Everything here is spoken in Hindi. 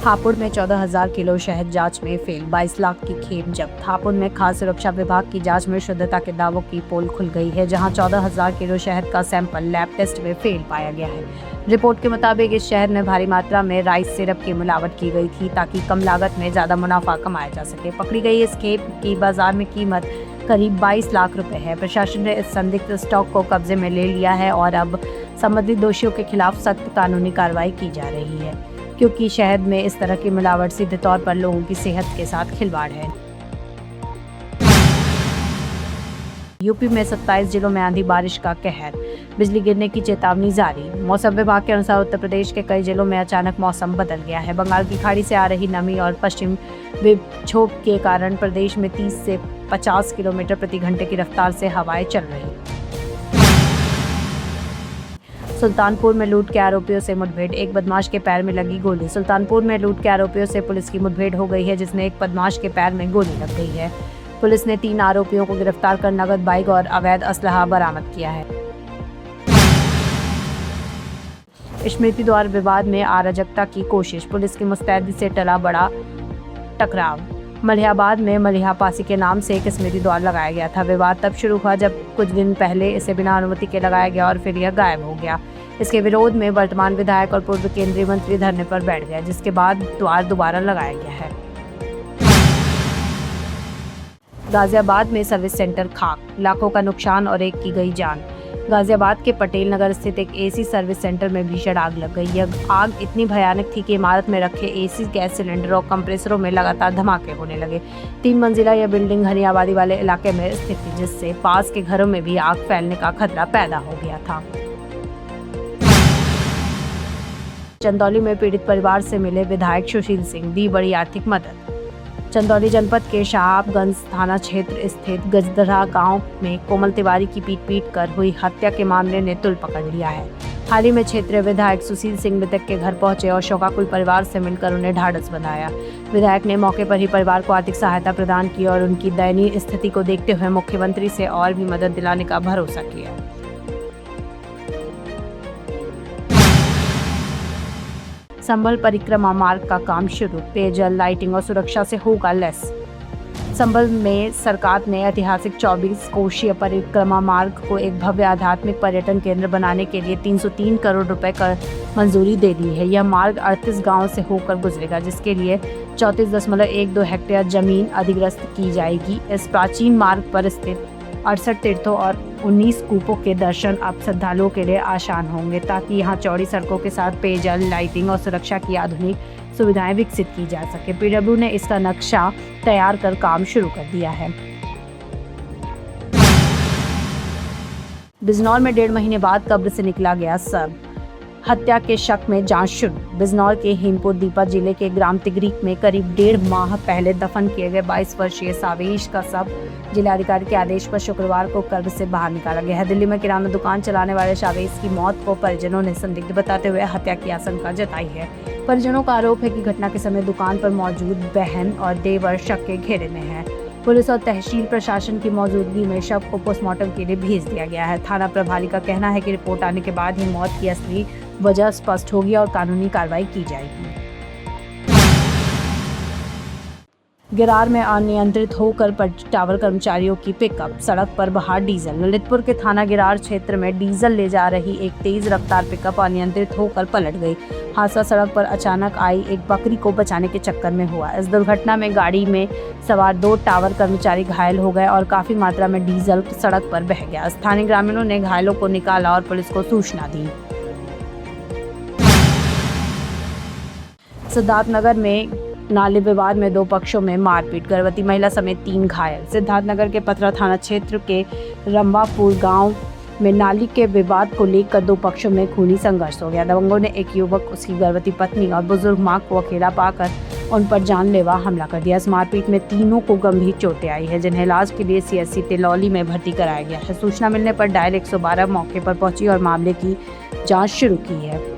हापुड़ में 14,000 किलो शहद जांच में फेल, 22 लाख की खेप जब्त। हापुड़ में खाद्य सुरक्षा विभाग की जांच में शुद्धता के दावों की पोल खुल गई है, जहां 14,000 किलो शहद का सैंपल लैब टेस्ट में फेल पाया गया है। रिपोर्ट के मुताबिक इस शहद में भारी मात्रा में राइस सिरप की मिलावट की गई थी, ताकि कम लागत में ज्यादा मुनाफा कमाया जा सके। पकड़ी गई इस खेप की बाजार में कीमत करीब 22 लाख रुपए है। प्रशासन ने इस संदिग्ध स्टॉक को कब्जे में ले लिया है और अब संबंधित दोषियों के खिलाफ सख्त कानूनी कार्रवाई की जा रही है, क्योंकि शहद में इस तरह की मिलावट सीधे तौर पर लोगों की सेहत के साथ खिलवाड़ है। यूपी में 27 जिलों में आंधी बारिश का कहर, बिजली गिरने की चेतावनी जारी। मौसम विभाग के अनुसार उत्तर प्रदेश के कई जिलों में अचानक मौसम बदल गया है। बंगाल की खाड़ी से आ रही नमी और पश्चिम विक्षोभ के कारण प्रदेश में 30 से 50 किलोमीटर प्रति घंटे की रफ्तार से हवाएं चल रही। सुल्तानपुर में लूट के आरोपियों से मुठभेड़, एक बदमाश के पैर में लगी गोली। सुल्तानपुर में लूट के आरोपियों से पुलिस की मुठभेड़ हो गई है, जिसमें एक बदमाश के पैर में गोली लग गई है। पुलिस ने 3 आरोपियों को गिरफ्तार कर नगद बाइक और अवैध असलहा बरामद किया है। स्मृति द्वार विवाद में अराजकता की कोशिश, पुलिस की मुस्तैदी से टला बड़ा टकराव। मलिहाबाद में मलिहा पासी के नाम से एक स्मृति द्वार लगाया गया था। विवाद तब शुरू हुआ जब कुछ दिन पहले इसे बिना अनुमति के लगाया गया और फिर यह गायब हो गया। इसके विरोध में वर्तमान विधायक और पूर्व केंद्रीय मंत्री धरने पर बैठ गया, जिसके बाद द्वार दोबारा लगाया गया है। गाजियाबाद में सर्विस सेंटर खाक, लाखों का नुकसान और एक की गई जान। गाजियाबाद के पटेल नगर स्थित एक एसी सर्विस सेंटर में भीषण आग लग गई। यह आग इतनी भयानक थी कि इमारत में रखे एसी गैस सिलेंडर और कंप्रेसरों में लगातार धमाके होने लगे। 3 मंजिला यह बिल्डिंग घनी आबादी वाले इलाके में स्थित थी, जिससे पास के घरों में भी आग फैलने का खतरा पैदा हो गया था। चंदौली में पीड़ित परिवार से मिले विधायक सुशील सिंह, दी बड़ी आर्थिक मदद। चंदौली जनपद के शाहबगंज थाना क्षेत्र स्थित गजदरा गांव में कोमल तिवारी की पीट कर हुई हत्या के मामले ने तुल पकड़ लिया है। हाल ही में क्षेत्रीय विधायक सुशील सिंह मृतक के घर पहुंचे और शोकाकुल परिवार से मिलकर उन्हें ढाढ़स बंधाया। विधायक ने मौके पर ही परिवार को आर्थिक सहायता प्रदान की और उनकी दयनीय स्थिति को देखते हुए मुख्यमंत्री से और भी मदद दिलाने का भरोसा किया। संभल परिक्रमा मार्ग का काम शुरू, पेयजल, लाइटिंग और सुरक्षा से होगा लैस। संभल में सरकार ने ऐतिहासिक 24 कोशीय परिक्रमा मार्ग को एक भव्य आध्यात्मिक पर्यटन केंद्र बनाने के लिए 303 करोड़ रुपए का मंजूरी दे दी है। यह मार्ग 38 गांव से होकर गुजरेगा, जिसके लिए 34.12 हेक्टेयर जमीन अधिग्रस्त की जाएगी। इस प्राचीन मार्ग पर स्थित 68 तीर्थों और 19 कूपों के दर्शन अब श्रद्धालुओं के लिए आसान होंगे, ताकि यहाँ चौड़ी सड़कों के साथ पेयजल, लाइटिंग और सुरक्षा की आधुनिक सुविधाएं विकसित की जा सके। पीडब्ल्यू ने इसका नक्शा तैयार कर काम शुरू कर दिया है। बिजनौर में 1.5 महीने बाद कब्र से निकला गया शव, हत्या के शक में जांच शुरू। बिजनौर के हेमपुर दीपा जिले के ग्राम तिगरीक में करीब 1.5 माह पहले दफन किए गए 22 वर्षीय सावेश का शव जिलाधिकारी के आदेश पर शुक्रवार को कब्र से बाहर निकाला गया है। दिल्ली में किराना दुकान चलाने वाले सावेश की मौत को परिजनों ने संदिग्ध बताते हुए हत्या की आशंका जताई है। परिजनों का आरोप है कि घटना के समय दुकान पर मौजूद बहन और देवर शक के घेरे में है। पुलिस और तहसील प्रशासन की मौजूदगी में शव को पोस्टमार्टम के लिए भेज दिया गया है। थाना प्रभारी का कहना है कि रिपोर्ट आने के बाद ही मौत की असली वजह स्पष्ट होगी और कानूनी कार्रवाई की जाएगी। गिरार में अनियंत्रित होकर टावर कर्मचारियों की पिकअप, सड़क पर बहा डीजल। ललितपुर के थाना गिरार क्षेत्र में डीजल ले जा रही एक तेज रफ्तार पिकअप अनियंत्रित होकर पलट गई। हादसा सड़क पर अचानक आई एक बकरी को बचाने के चक्कर में हुआ। इस दुर्घटना में गाड़ी में सवार 2 टावर कर्मचारी घायल हो गए और काफी मात्रा में डीजल सड़क पर बह गया। स्थानीय ग्रामीणों ने घायलों को निकाला और पुलिस को सूचना दी। सिद्धार्थनगर में नाले विवाद में 2 पक्षों में मारपीट, गर्भवती महिला समेत 3 घायल। सिद्धार्थनगर के पथरा थाना क्षेत्र के रंबापुर गांव में नाली के विवाद को लेकर 2 पक्षों में खूनी संघर्ष हो गया। दबंगों ने एक युवक, उसकी गर्भवती पत्नी और बुजुर्ग मां को अकेला पाकर उन पर जानलेवा हमला कर दिया। इस मारपीट में तीनों को गंभीर चोटें आई है, जिन्हें इलाज के लिए सीएचसी तिलौली में भर्ती कराया गया है। सूचना मिलने पर डायल 112 मौके पर पहुंची और मामले की जाँच शुरू की है।